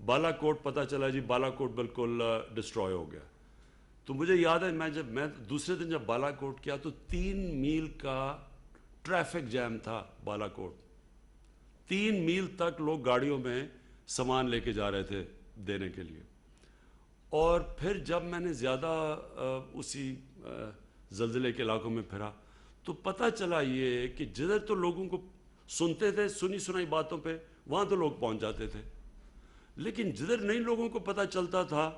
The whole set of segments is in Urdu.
بالا کوٹ پتہ چلا جی بالا کوٹ بالکل ڈسٹروائے ہو گیا. تو مجھے یاد ہے میں دوسرے دن جب بالا کوٹ کیا تو 3 میل کا ٹریفک جیم تھا بالا کوٹ. 3 میل تک لوگ گاڑیوں میں سامان لے کے جا رہے تھے دینے کے لیے. اور پھر جب میں نے زیادہ اسی زلزلے کے علاقوں میں پھرا تو پتہ چلا یہ کہ جدھر تو لوگوں کو سنتے تھے سنی سنائی باتوں پہ وہاں تو لوگ پہنچ جاتے تھے, لیکن جدھر نئی لوگوں کو پتہ چلتا تھا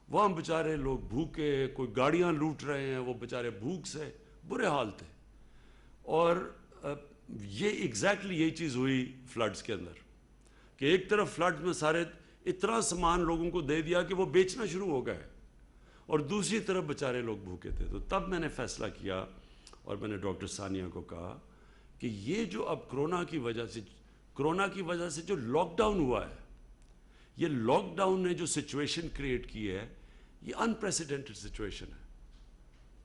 وہاں بیچارے لوگ بھوکے, کوئی گاڑیاں لوٹ رہے ہیں, وہ بیچارے بھوک سے برے حال تھے. اور یہ ایگزیکٹلی یہی چیز ہوئی فلڈز کے اندر کہ ایک طرف فلڈز میں سارے اتنا سامان لوگوں کو دے دیا کہ وہ بیچنا شروع ہو گئے, اور دوسری طرف بیچارے لوگ بھوکے تھے. تو تب میں نے فیصلہ کیا اور میں نے ڈاکٹر ثانیہ کو کہا کہ یہ جو اب کرونا کی وجہ سے جو لاک ڈاؤن ہوا ہے, یہ لاک ڈاؤن نے جو سچویشن کریٹ کی ہے یہ انپریسیڈنٹڈ سچویشن ہے.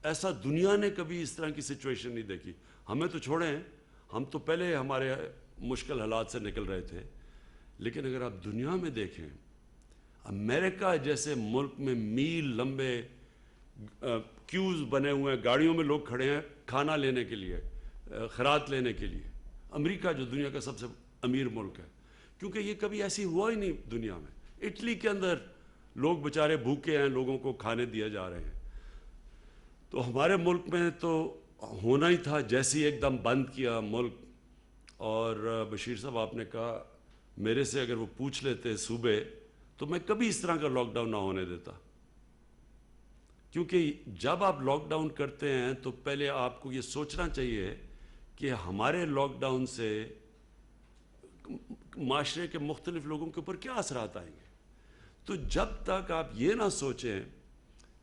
ایسا دنیا نے کبھی اس طرح کی سچویشن نہیں دیکھی. ہمیں تو چھوڑیں, ہم تو پہلے ہمارے مشکل حالات سے نکل رہے تھے, لیکن اگر آپ دنیا میں دیکھیں امریکہ جیسے ملک میں میل لمبے کیوز بنے ہوئے ہیں, گاڑیوں میں لوگ کھڑے ہیں کھانا لینے کے لیے, خیرات لینے کے لیے. امریکہ جو دنیا کا سب سے امیر ملک ہے, کیونکہ یہ کبھی ایسی ہوا ہی نہیں دنیا میں. اٹلی کے اندر لوگ بیچارے بھوکے ہیں, لوگوں کو کھانے دیا جا رہے ہیں. تو ہمارے ملک میں تو ہونا ہی تھا. جیسے ہی ایک دم بند کیا ملک, اور بشیر صاحب آپ نے کہا میرے سے اگر وہ پوچھ لیتے صوبے تو میں کبھی اس طرح کا لاک ڈاؤن نہ ہونے دیتا, کیونکہ جب آپ لاک ڈاؤن کرتے ہیں تو پہلے آپ کو یہ سوچنا چاہیے کہ ہمارے لاک ڈاؤن سے معاشرے کے مختلف لوگوں کے اوپر کیا اثرات آئیں گے. تو جب تک آپ یہ نہ سوچیں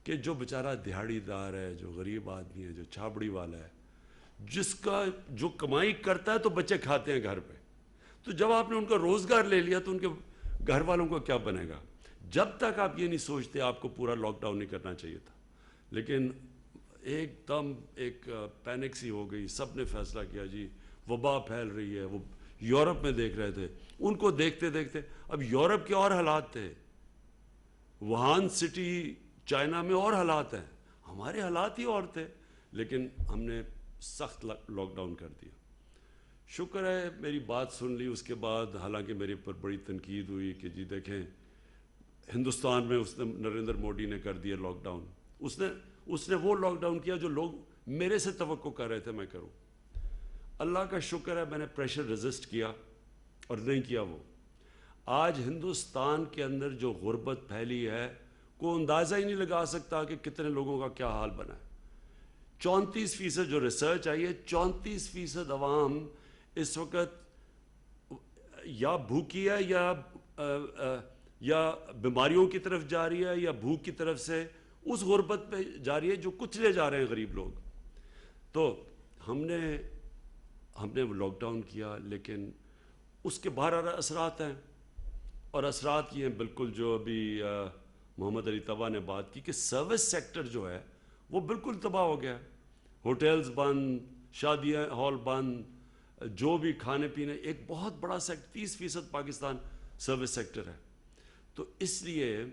کہ جو بیچارہ دہاڑی دار ہے, جو غریب آدمی ہے, جو چھابڑی والا ہے, جس کا جو کمائی کرتا ہے تو بچے کھاتے ہیں گھر پہ, تو جب آپ نے ان کا روزگار لے لیا تو ان کے گھر والوں کا کیا بنے گا. جب تک آپ یہ نہیں سوچتے آپ کو پورا لاک ڈاؤن نہیں کرنا چاہیے تھا. لیکن ایک دم ایک پینک سی ہو گئی, سب نے فیصلہ کیا جی وبا پھیل رہی ہے. وہ یورپ میں دیکھ رہے تھے, ان کو دیکھتے دیکھتے اب یورپ کے اور حالات تھے, ووہان سٹی چائنا میں اور حالات ہیں, ہمارے حالات ہی اور تھے, لیکن ہم نے سخت لاک ڈاؤن کر دیا. شکر ہے میری بات سن لی. اس کے بعد حالانکہ میرے اوپر بڑی تنقید ہوئی کہ جی دیکھیں ہندوستان میں اس نے نریندر مودی نے کر دیا لاک ڈاؤن, اس نے وہ لاک ڈاؤن کیا جو لوگ میرے سے توقع کر رہے تھے میں کروں. اللہ کا شکر ہے میں نے پریشر ریزسٹ کیا اور نہیں کیا وہ. آج ہندوستان کے اندر جو غربت پھیلی ہے کوئی اندازہ ہی نہیں لگا سکتا کہ کتنے لوگوں کا کیا حال بنا ہے. 34% جو ریسرچ آئی ہے, 34% عوام اس وقت یا بھوکی ہے یا بیماریوں کی طرف جا رہی ہے یا بھوک کی طرف سے اس غربت پہ جا رہی ہے جو کچلے جا رہے ہیں غریب لوگ. تو ہم نے لاک ڈاؤن کیا, لیکن اس کے باہر اثرات ہیں, اور اثرات یہ ہیں بالکل جو ابھی محمد علی طبع نے بات کی کہ سروس سیکٹر جو ہے وہ بالکل تباہ ہو گیا. ہوٹلز بند, شادیاں ہال بند, جو بھی کھانے پینے, ایک بہت بڑا سیکٹر 30% پاکستان سروس سیکٹر ہے. تو اس لیے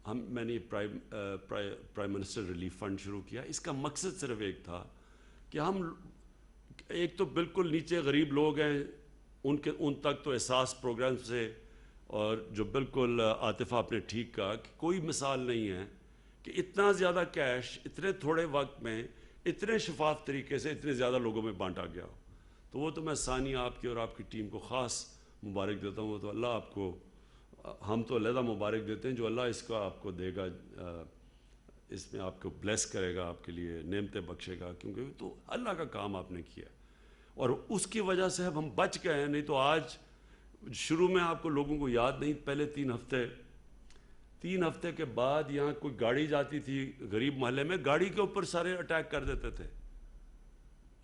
میں نے پرائم منسٹر ریلیف فنڈ شروع کیا. اس کا مقصد صرف ایک تھا کہ ہم ایک تو بالکل نیچے غریب لوگ ہیں ان تک تو احساس پروگرام سے, اور جو بالکل عاطفہ آپ نے ٹھیک کہا کہ کوئی مثال نہیں ہے کہ اتنا زیادہ کیش اتنے تھوڑے وقت میں اتنے شفاف طریقے سے اتنے زیادہ لوگوں میں بانٹا گیا ہو. تو وہ تو میں ثانیہ آپ کی اور آپ کی ٹیم کو خاص مبارک دیتا ہوں. وہ تو اللہ آپ کو, ہم تو علیحدہ مبارک دیتے ہیں جو اللہ اس کا آپ کو دے گا, اس میں آپ کو بلیس کرے گا, آپ کے لیے نعمتیں بخشے گا, کیونکہ تو اللہ کا کام آپ نے کیا اور اس کی وجہ سے اب ہم بچ گئے ہیں. نہیں تو آج شروع میں آپ کو لوگوں کو یاد نہیں, پہلے 3 ہفتے کے بعد یہاں کوئی گاڑی جاتی تھی غریب محلے میں, گاڑی کے اوپر سارے اٹیک کر دیتے تھے.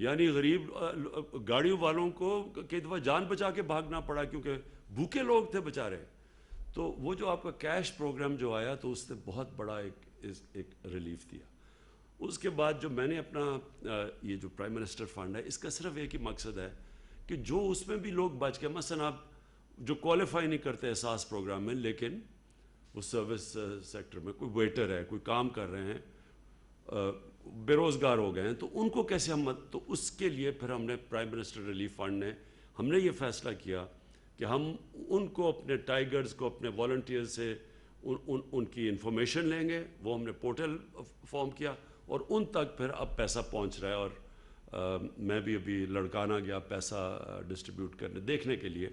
یعنی غریب گاڑی والوں کو کئی دفعہ جان بچا کے بھاگنا پڑا کیونکہ بھوکے لوگ تھے بیچارے. تو وہ جو آپ کا کیش پروگرام جو آیا تو اس نے بہت بڑا ایک ریلیف دیا. اس کے بعد جو میں نے اپنا یہ جو پرائم منسٹر فنڈ ہے اس کا صرف ایک ہی مقصد ہے کہ جو اس میں بھی لوگ بچ گئے, مثلا آپ جو کوالیفائی نہیں کرتے احساس پروگرام میں لیکن وہ سروس سیکٹر میں کوئی ویٹر ہے, کوئی کام کر رہے ہیں, بے روزگار ہو گئے ہیں, تو ان کو کیسے ہم تو اس کے لیے پھر ہم نے پرائم منسٹر ریلیف فنڈ نے ہم نے یہ فیصلہ کیا کہ ہم ان کو اپنے ٹائیگرز کو اپنے والنٹیئر سے ان کی انفارمیشن لیں گے. وہ ہم نے پورٹل فارم کیا اور ان تک پھر اب پیسہ پہنچ رہا ہے. اور میں بھی ابھی لڑکانہ گیا پیسہ ڈسٹریبیوٹ کرنے دیکھنے کے لیے,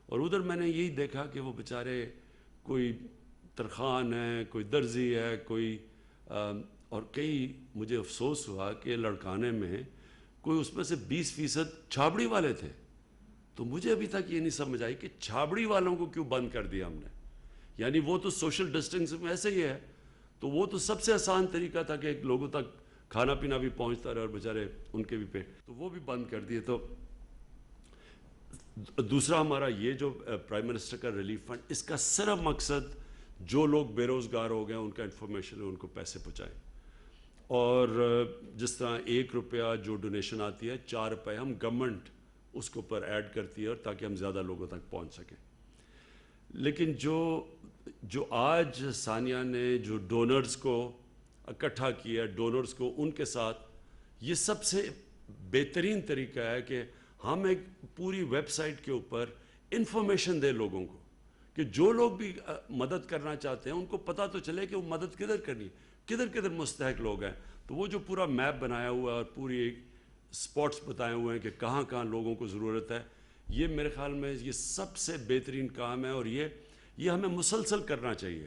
اور ادھر میں نے یہی دیکھا کہ وہ بیچارے کوئی ترخان ہے, کوئی درزی ہے, کوئی اور کئی مجھے افسوس ہوا کہ لڑکانے میں کوئی اس میں سے 20% چھابڑی والے تھے. تو مجھے ابھی تک یہ نہیں سمجھ آئی کہ چھابڑی والوں کو کیوں بند کر دیا ہم نے. یعنی وہ تو سوشل ڈسٹینس میں ایسے ہی ہے, تو وہ تو سب سے آسان طریقہ تھا کہ لوگوں تک کھانا پینا بھی پہنچتا رہے اور بیچارے ان کے بھی پیٹ, تو وہ بھی بند کر دیے. تو دوسرا ہمارا یہ جو پرائم منسٹر کا ریلیف فنڈ, اس کا صرف مقصد جو لوگ بے روزگار ہو گئے ان کا انفارمیشن ہے, ان کو پیسے پہنچائیں. اور جس طرح 1 روپیہ جو ڈونیشن آتی ہے 4 روپے ہم گورنمنٹ اس کے اوپر ایڈ کرتی ہے اور تاکہ ہم زیادہ لوگوں تک پہنچ سکیں. لیکن جو آج ثانیہ نے جو ڈونرز کو اکٹھا کیا, ڈونرز کو ان کے ساتھ, یہ سب سے بہترین طریقہ ہے کہ ہم ایک پوری ویب سائٹ کے اوپر انفارمیشن دیں لوگوں کو کہ جو لوگ بھی مدد کرنا چاہتے ہیں ان کو پتہ تو چلے کہ وہ مدد کدھر کرنی, کدھر مستحق لوگ ہیں. تو وہ جو پورا میپ بنایا ہوا ہے اور پوری ایک اسپاٹس بتائے ہوئے ہیں کہ کہاں کہاں لوگوں کو ضرورت ہے, یہ میرے خیال میں یہ سب سے بہترین کام ہے. اور یہ ہمیں مسلسل کرنا چاہیے.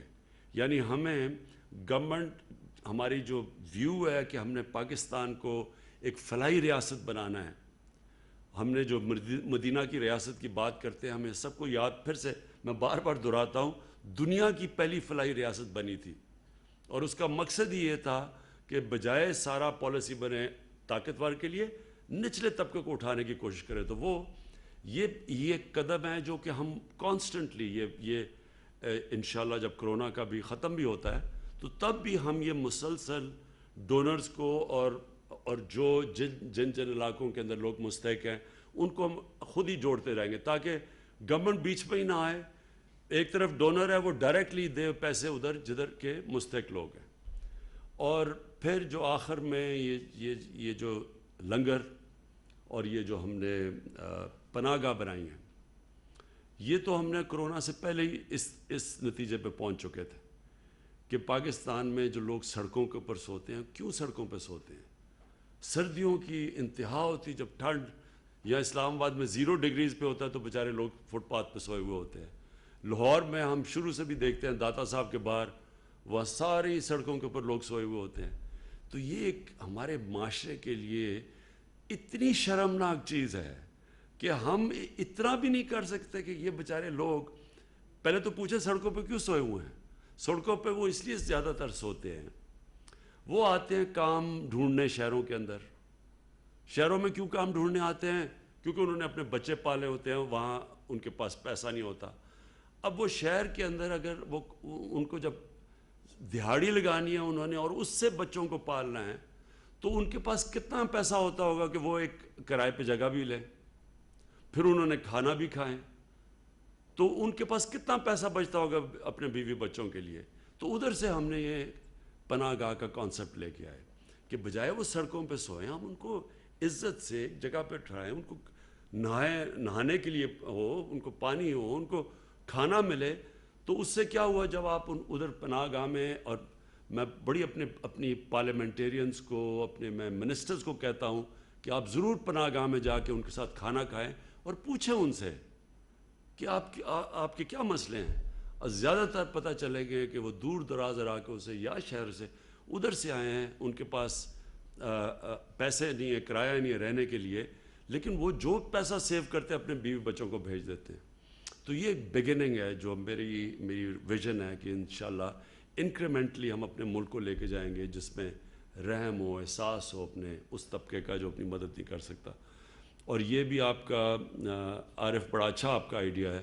یعنی ہمیں گورنمنٹ, ہماری جو ویو ہے کہ ہم نے پاکستان کو ایک فلاحی ریاست بنانا ہے, ہم نے جو مدینہ کی ریاست کی بات کرتے ہیں, ہمیں سب کو یاد, پھر سے میں بار بار دہراتا ہوں, دنیا کی پہلی فلاحی ریاست بنی تھی اور اس کا مقصد ہی یہ تھا کہ بجائے سارا پالیسی بنے طاقتور کے لیے, نچلے طبقے کو اٹھانے کی کوشش کرے. تو وہ یہ قدم ہے جو کہ ہم کانسٹنٹلی یہ انشاءاللہ جب کرونا کا بھی ختم بھی ہوتا ہے تو تب بھی ہم یہ مسلسل ڈونرز کو اور جو جن علاقوں کے اندر لوگ مستحق ہیں ان کو ہم خود ہی جوڑتے رہیں گے تاکہ گورنمنٹ بیچ میں ہی نہ آئے. ایک طرف ڈونر ہے وہ ڈائریکٹلی دے پیسے ادھر جدھر کے مستحق لوگ ہیں. اور پھر جو آخر میں یہ جو لنگر اور یہ جو ہم نے پناہ گاہ بنائی ہیں, یہ تو ہم نے کرونا سے پہلے ہی اس نتیجے پہ پہنچ چکے تھے کہ پاکستان میں جو لوگ سڑکوں کے اوپر سوتے ہیں, کیوں سڑکوں پہ سوتے ہیں؟ سردیوں کی انتہا ہوتی جب ٹھنڈ, یا اسلام آباد میں 0 ڈگریز پہ ہوتا ہے تو بیچارے لوگ فٹ پاتھ پہ سوئے ہوئے ہوتے ہیں. لاہور میں ہم شروع سے بھی دیکھتے ہیں داتا صاحب کے باہر وہاں ساری سڑکوں کے اوپر لوگ سوئے ہوئے ہوتے ہیں. تو یہ ایک ہمارے معاشرے کے لیے اتنی شرمناک چیز ہے کہ ہم اتنا بھی نہیں کر سکتے کہ یہ بیچارے لوگ پہلے تو پوچھیں سڑکوں پہ کیوں سوئے ہوئے ہیں. سڑکوں پہ وہ اس لیے زیادہ تر سوتے ہیں, وہ آتے ہیں کام ڈھونڈنے شہروں کے اندر. شہروں میں کیوں کام ڈھونڈنے آتے ہیں؟ کیونکہ انہوں نے اپنے بچے پالے ہوتے ہیں, وہاں ان کے پاس پیسہ نہیں ہوتا. اب وہ شہر کے اندر اگر وہ ان کو جب دہاڑی لگانی ہے انہوں نے اور اس سے بچوں کو پالنا ہے تو ان کے پاس کتنا پیسہ ہوتا ہوگا کہ وہ ایک کرائے پہ جگہ بھی لیں, پھر انہوں نے کھانا بھی کھائیں, تو ان کے پاس کتنا پیسہ بچتا ہوگا اپنے بیوی بچوں کے لیے. تو ادھر سے ہم نے یہ پناہ گاہ کا کانسیپٹ لے کے آئے کہ بجائے وہ سڑکوں پہ سوئیں, ہم ان کو عزت سے ایک جگہ پہ ٹھہرائیں, ان کو نہانے کے لیے ہو, ان کو پانی ہو, ان کو کھانا ملے. تو اس سے کیا ہوا جب آپ ادھر پناہ گاہ میں, اور میں بڑی اپنی پارلیمنٹیرینز کو, میں منسٹرز کو کہتا ہوں کہ آپ ضرور پناہ گاہ میں جا کے ان کے ساتھ کھانا کھائیں اور پوچھیں ان سے کہ آپ کے کیا مسئلے ہیں. اور زیادہ تر پتہ چلے گے کہ وہ دور دراز علاقوں سے یا شہر سے ادھر سے آئے ہیں, ان کے پاس پیسے نہیں ہے, کرایہ نہیں ہے رہنے کے لیے, لیکن وہ جو پیسہ سیو کرتے ہیں اپنے بیوی بچوں کو بھیج دیتے ہیں. تو یہ ایک بگننگ ہے جو میری ویژن ہے کہ انشاءاللہ انکریمنٹلی ہم اپنے ملک کو لے کے جائیں گے جس میں رحم ہو, احساس ہو اپنے اس طبقے کا جو اپنی مدد نہیں کر سکتا. اور یہ بھی آپ کا عارف بڑا اچھا آپ کا آئیڈیا ہے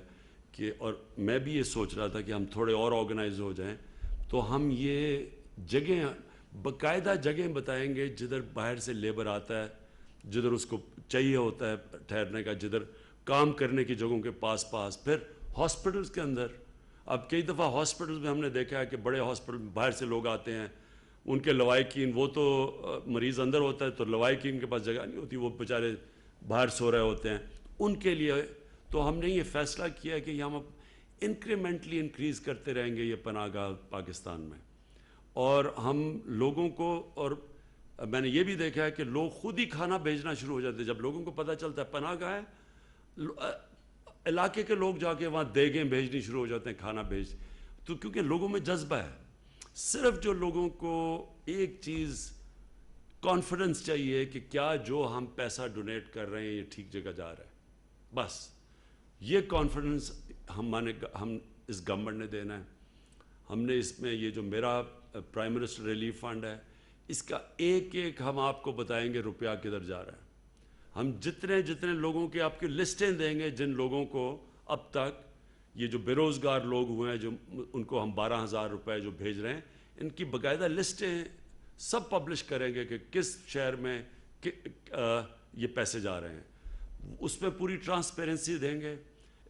کہ, اور میں بھی یہ سوچ رہا تھا کہ ہم تھوڑے اور آرگنائز ہو جائیں تو ہم یہ جگہیں باقاعدہ جگہیں بتائیں گے جدھر باہر سے لیبر آتا ہے, جدھر اس کو چاہیے ہوتا ہے ٹھہرنے کا, جدھر کام کرنے کی جگہوں کے پاس پاس. پھر ہاسپٹلس کے اندر اب کئی دفعہ ہاسپٹلس میں ہم نے دیکھا ہے کہ بڑے ہاسپٹل باہر سے لوگ آتے ہیں, ان کے لوائقین, وہ تو مریض اندر ہوتا ہے تو لوائقین کے پاس جگہ نہیں ہوتی, وہ بیچارے باہر سو رہے ہوتے ہیں. ان کے لیے تو ہم نے یہ فیصلہ کیا ہے کہ ہم انکریمنٹلی انکریز کرتے رہیں گے یہ پناہ گاہ پاکستان میں. اور ہم لوگوں کو, اور میں نے یہ بھی دیکھا ہے کہ لوگ خود ہی کھانا بھیجنا شروع ہو جاتے ہیں. جب لوگوں کو پتہ چلتا ہے پناہ گاہ ہے, علاقے کے لوگ جا کے وہاں دیگیں بھیجنی شروع ہو جاتے ہیں, کھانا بھیج, تو کیونکہ لوگوں میں جذبہ ہے. صرف جو لوگوں کو ایک چیز کانفیڈنس چاہیے کہ کیا جو ہم پیسہ ڈونیٹ کر رہے ہیں یہ ٹھیک جگہ جا رہا ہے, بس یہ کانفیڈنس ہم اس گورنمنٹ نے دینا ہے. ہم نے اس میں یہ جو میرا پرائم منسٹر ریلیف فنڈ ہے, اس کا ایک ایک ہم آپ کو بتائیں گے روپیہ کدھر جا رہا ہے. ہم جتنے لوگوں کی آپ کی لسٹیں دیں گے, جن لوگوں کو اب تک یہ جو بے روزگار لوگ ہوئے ہیں, جو ان کو ہم 12,000 روپے جو بھیج رہے ہیں, ان کی باقاعدہ لسٹیں سب پبلش کریں گے کہ کس شہر میں یہ پیسے جا رہے ہیں. اس میں پوری ٹرانسپیرنسی دیں گے.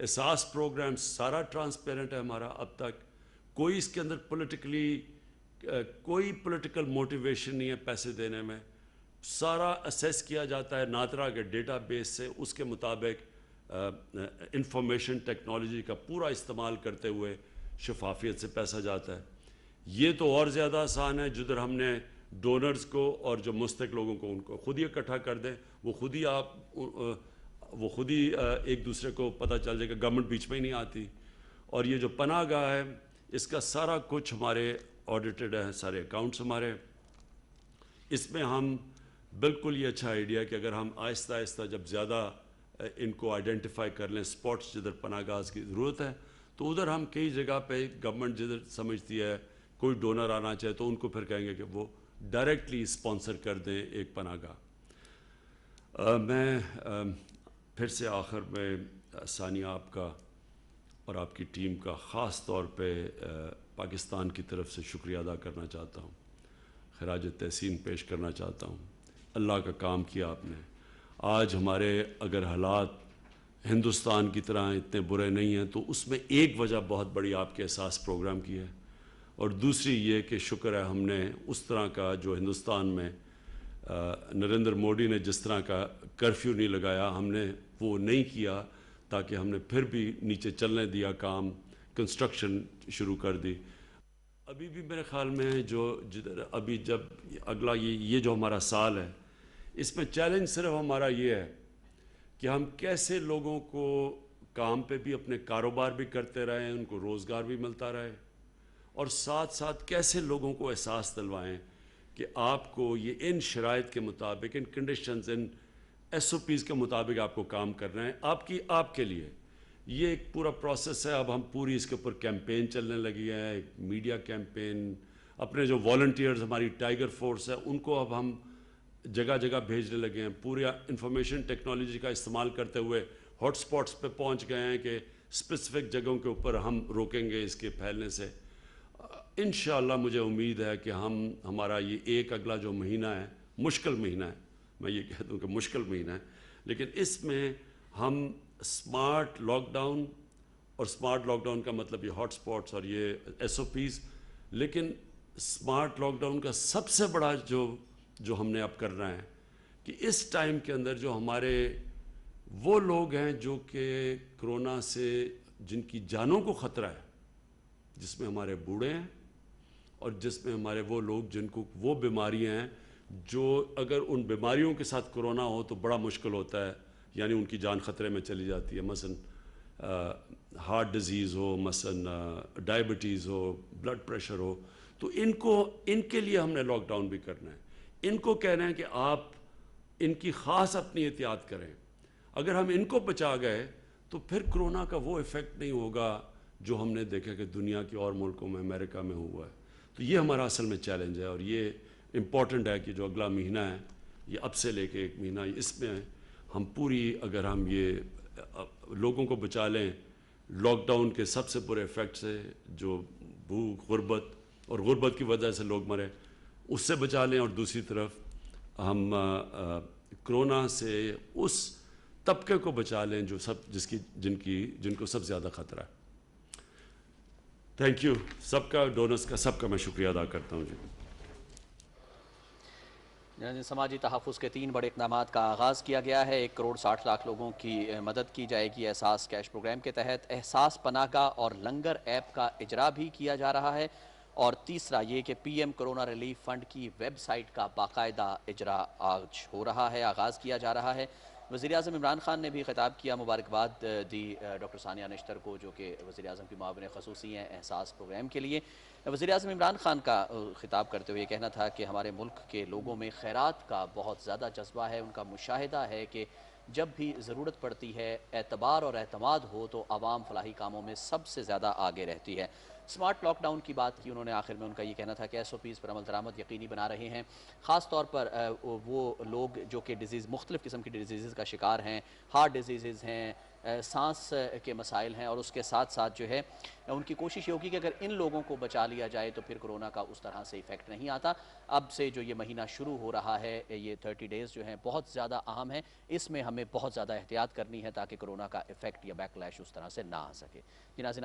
احساس پروگرام سارا ٹرانسپیرنٹ ہے ہمارا. اب تک کوئی اس کے اندر کوئی پولیٹیکل موٹیویشن نہیں ہے پیسے دینے میں. سارا اسیس کیا جاتا ہے ناترا کے ڈیٹا بیس سے, اس کے مطابق انفارمیشن ٹیکنالوجی کا پورا استعمال کرتے ہوئے شفافیت سے پیسہ جاتا ہے. یہ تو اور زیادہ آسان ہے, جدھر ہم نے ڈونرز کو اور جو مستحق لوگوں کو ان کو خود ہی اکٹھا کر دیں, وہ خود ہی ایک دوسرے کو پتہ چل جائے کہ گورنمنٹ بیچ میں ہی نہیں آتی. اور یہ جو پناہ گاہ ہے, اس کا سارا کچھ ہمارے آڈیٹڈ ہے, سارے اکاؤنٹس ہمارے. اس میں ہم بالکل یہ اچھا آئیڈیا ہے کہ اگر ہم آہستہ آہستہ جب زیادہ ان کو آئیڈینٹیفائی کر لیں, اسپاٹس جدھر پناہ گاہ کی ضرورت ہے, تو ادھر ہم کئی جگہ پہ گورنمنٹ جدھر سمجھتی ہے کوئی ڈونر آنا چاہے تو ان کو پھر کہیں گے کہ وہ ڈائریکٹلی اسپانسر کر دیں ایک پناہ گاہ. میں پھر سے آخر میں ثانیہ آپ کا اور آپ کی ٹیم کا خاص طور پہ پاکستان کی طرف سے شکریہ ادا کرنا چاہتا ہوں, خراج تحسین پیش کرنا چاہتا ہوں. اللہ کا کام کیا آپ نے. آج ہمارے اگر حالات ہندوستان کی طرح اتنے برے نہیں ہیں تو اس میں ایک وجہ بہت بڑی آپ کے احساس پروگرام کی ہے, اور دوسری یہ کہ شکر ہے ہم نے اس طرح کا جو ہندوستان میں نریندر مودی نے جس طرح کا کرفیو نہیں لگایا, ہم نے وہ نہیں کیا, تاکہ ہم نے پھر بھی نیچے چلنے دیا, کام کنسٹرکشن شروع کر دی. ابھی بھی میرے خیال میں جدھر ابھی جب اگلا یہ جو ہمارا سال ہے, اس میں چیلنج صرف ہمارا یہ ہے کہ ہم کیسے لوگوں کو کام پہ بھی, اپنے کاروبار بھی کرتے رہیں, ان کو روزگار بھی ملتا رہے, اور ساتھ ساتھ کیسے لوگوں کو احساس دلوائیں کہ آپ کو یہ ان شرائط کے مطابق, ان کنڈیشنز, ان ایس او پیز کے مطابق آپ کو کام کرنا ہے, آپ کے لیے. یہ ایک پورا پروسیس ہے. اب ہم پوری اس کے اوپر کیمپین چلنے لگی ہے, ایک میڈیا کیمپین. اپنے جو والنٹیئرز ہماری ٹائیگر فورس ہے, ان کو اب ہم جگہ جگہ بھیجنے لگے ہیں. پورا انفارمیشن ٹیکنالوجی کا استعمال کرتے ہوئے ہاٹ سپاٹس پہ پہنچ گئے ہیں کہ اسپیسیفک جگہوں کے اوپر ہم روکیں گے اس کے پھیلنے سے. انشاءاللہ مجھے امید ہے کہ ہمارا یہ ایک اگلا جو مہینہ ہے, مشکل مہینہ ہے, میں یہ کہتا ہوں کہ مشکل مہینہ ہے, لیکن اس میں ہم اسمارٹ لاک ڈاؤن, اور اسمارٹ لاک ڈاؤن کا مطلب یہ ہاٹ سپاٹس اور یہ ایس او پیز, لیکن اسمارٹ لاک ڈاؤن کا سب سے بڑا جو ہم نے اب کرنا ہے کہ اس ٹائم کے اندر جو ہمارے وہ لوگ ہیں جو کہ کرونا سے جن کی جانوں کو خطرہ ہے, جس میں ہمارے بوڑھے ہیں اور جس میں ہمارے وہ لوگ جن کو وہ بیماریاں ہیں جو اگر ان بیماریوں کے ساتھ کرونا ہو تو بڑا مشکل ہوتا ہے, یعنی ان کی جان خطرے میں چلی جاتی ہے. مثلا ہارٹ ڈیزیز ہو, مثلا ڈائبٹیز ہو, بلڈ پریشر ہو, تو ان کے لیے ہم نے لاک ڈاؤن بھی کرنا ہے. ان کو کہنا ہے کہ آپ ان کی خاص اپنی احتیاط کریں. اگر ہم ان کو بچا گئے تو پھر کرونا کا وہ ایفیکٹ نہیں ہوگا جو ہم نے دیکھا کہ دنیا کے اور ملکوں میں, امریکہ میں ہوا ہے. تو یہ ہمارا اصل میں چیلنج ہے, اور یہ امپورٹنٹ ہے کہ جو اگلا مہینہ ہے, یہ اب سے لے کے ایک مہینہ, اس میں ہم پوری, اگر ہم یہ لوگوں کو بچا لیں لاک ڈاؤن کے سب سے برے ایفیکٹ سے, جو بھوک, غربت, اور غربت کی وجہ سے لوگ مرے, اس سے بچا لیں, اور دوسری طرف ہم کرونا سے اس طبقے کو بچا لیں جو جن کو سب زیادہ خطرہ ہے. تھینک یو سب کا، ڈونرز کا، سب کا میں شکریہ ادا کرتا ہوں. سماجی تحفظ کے 3 بڑے اقدامات کا آغاز کیا گیا ہے. 1 کروڑ 60 لاکھ لوگوں کی مدد کی جائے گی احساس کیش پروگرام کے تحت. احساس پناہ گاہ اور لنگر ایپ کا اجرا بھی کیا جا رہا ہے. اور تیسرا یہ کہ P M corona relief fund کی ویب سائٹ کا باقاعدہ اجرا آج ہو رہا ہے، آغاز کیا جا رہا ہے. وزیراعظم عمران خان نے بھی خطاب کیا، مبارکباد دی ڈاکٹر ثانیہ نشتر کو جو کہ وزیراعظم کی معاون خصوصی ہیں احساس پروگرام کے لیے. وزیراعظم عمران خان کا خطاب کرتے ہوئے کہنا تھا کہ ہمارے ملک کے لوگوں میں خیرات کا بہت زیادہ جذبہ ہے. ان کا مشاہدہ ہے کہ جب بھی ضرورت پڑتی ہے، اعتبار اور اعتماد ہو تو عوام فلاحی کاموں میں سب سے زیادہ آگے رہتی ہے. سمارٹ لاک ڈاؤن کی بات کی انہوں نے، آخر میں ان کا یہ کہنا تھا کہ ایس او پیز پر عمل درآمد یقینی بنا رہے ہیں. خاص طور پر وہ لوگ جو کہ مختلف قسم کی ڈیزیز کا شکار ہیں، ہارٹ ڈیزیزز ہیں، سانس کے مسائل ہیں، اور اس کے ساتھ ساتھ جو ہے ان کی کوشش یہ ہوگی کہ اگر ان لوگوں کو بچا لیا جائے تو پھر کرونا کا اس طرح سے ایفیکٹ نہیں آتا. اب سے جو یہ مہینہ شروع ہو رہا ہے، یہ 30 ڈیز جو ہیں بہت زیادہ اہم ہیں. اس میں ہمیں بہت زیادہ احتیاط کرنی ہے تاکہ کرونا کا ایفیکٹ یا بیک لیش اس طرح سے نہ آ سکے.